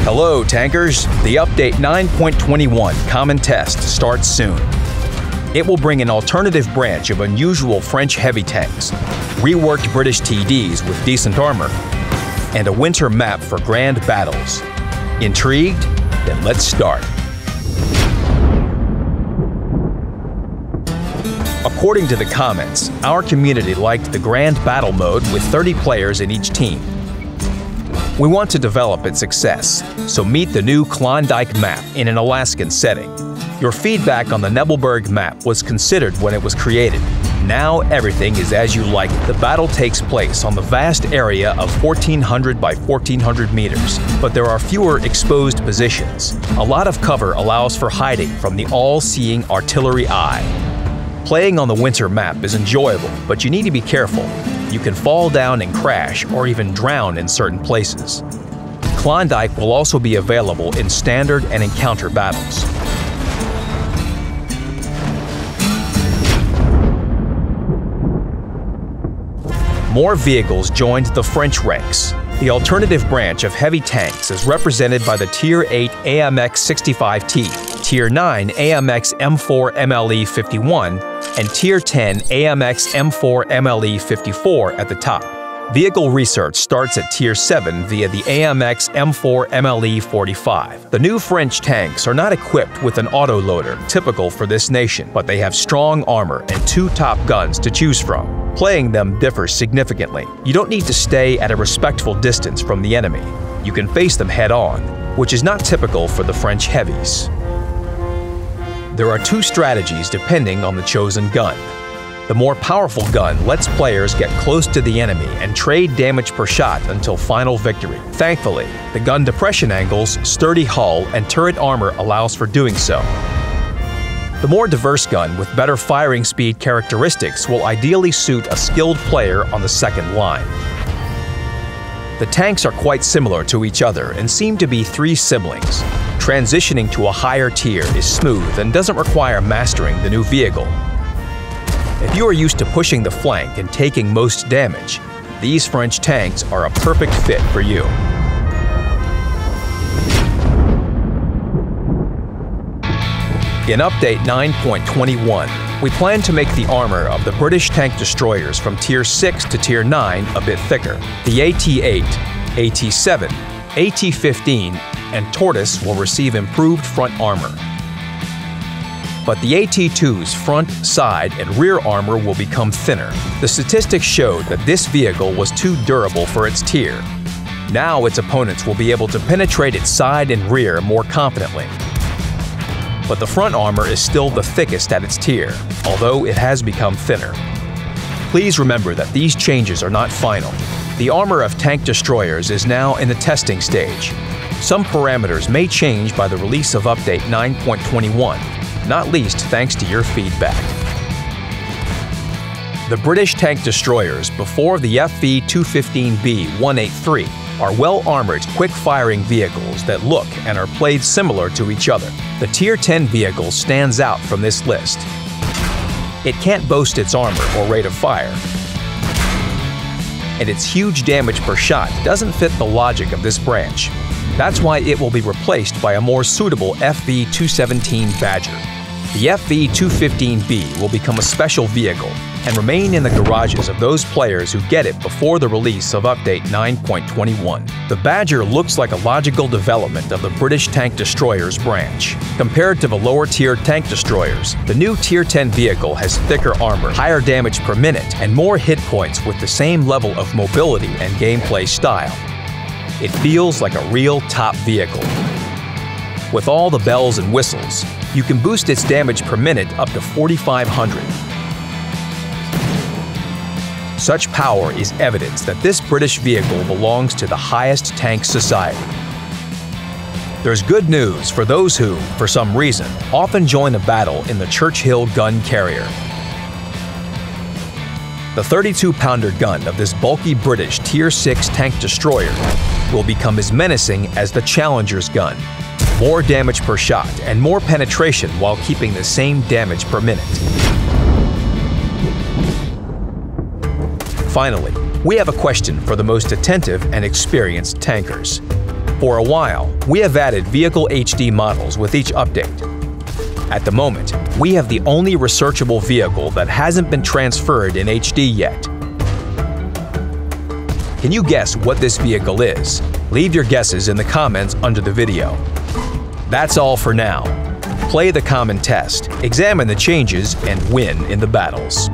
Hello, tankers! The Update 9.21 Common Test starts soon. It will bring an alternative branch of unusual French heavy tanks, reworked British TDs with decent armor, and a winter map for grand battles. Intrigued? Then let's start. According to the comments, our community liked the Grand Battle mode with 30 players in each team. We want to develop its success, so meet the new Klondike map in an Alaskan setting. Your feedback on the Nebelberg map was considered when it was created. Now everything is as you like it. The battle takes place on the vast area of 1,400 by 1,400 meters, but there are fewer exposed positions. A lot of cover allows for hiding from the all-seeing artillery eye. Playing on the winter map is enjoyable, but you need to be careful. You can fall down and crash or even drown in certain places. Klondike will also be available in standard and encounter battles. More vehicles joined the French ranks. The alternative branch of heavy tanks is represented by the Tier 8 AMX 65T, Tier 9 AMX M4 MLE 51, and Tier 10 AMX M4 MLE 54 at the top. Vehicle research starts at Tier 7 via the AMX M4 MLE 45. The new French tanks are not equipped with an autoloader, typical for this nation, but they have strong armor and 2 top guns to choose from. Playing them differs significantly. You don't need to stay at a respectful distance from the enemy. You can face them head-on, which is not typical for the French heavies. There are 2 strategies depending on the chosen gun. The more powerful gun lets players get close to the enemy and trade damage per shot until final victory. Thankfully, the gun depression angles, sturdy hull, and turret armor allows for doing so. The more diverse gun with better firing speed characteristics will ideally suit a skilled player on the second line. The tanks are quite similar to each other and seem to be 3 siblings. Transitioning to a higher tier is smooth and doesn't require mastering the new vehicle. If you are used to pushing the flank and taking most damage, these French tanks are a perfect fit for you. In Update 9.21, we plan to make the armor of the British tank destroyers from Tier 6 to Tier 9 a bit thicker. The AT-8, AT-7, AT-15, and Tortoise will receive improved front armor. But the AT-2's front, side, and rear armor will become thinner. The statistics showed that this vehicle was too durable for its tier. Now its opponents will be able to penetrate its side and rear more confidently. But the front armor is still the thickest at its tier, although it has become thinner. Please remember that these changes are not final. The armor of tank destroyers is now in the testing stage. Some parameters may change by the release of Update 9.21, not least thanks to your feedback. The British tank destroyers before the FV-215B 183 are well-armored, quick-firing vehicles that look and are played similar to each other. The Tier 10 vehicle stands out from this list. It can't boast its armor or rate of fire, and its huge damage per shot doesn't fit the logic of this branch. That's why it will be replaced by a more suitable FV-217 Badger. The FV-215B will become a special vehicle and remain in the garages of those players who get it before the release of Update 9.21. The Badger looks like a logical development of the British tank destroyers branch. Compared to the lower-tier tank destroyers, the new Tier 10 vehicle has thicker armor, higher damage per minute, and more hit points with the same level of mobility and gameplay style. It feels like a real top vehicle. With all the bells and whistles, you can boost its damage per minute up to 4,500. Such power is evidence that this British vehicle belongs to the highest tank society. There's good news for those who, for some reason, often join a battle in the Churchill gun carrier. The 32-pounder gun of this bulky British Tier 6 tank destroyer will become as menacing as the Challenger's gun. More damage per shot and more penetration while keeping the same damage per minute. Finally, we have a question for the most attentive and experienced tankers. For a while, we have added vehicle HD models with each update. At the moment, we have the only researchable vehicle that hasn't been transferred in HD yet. Can you guess what this vehicle is? Leave your guesses in the comments under the video. That's all for now. Play the common test, examine the changes, and win in the battles.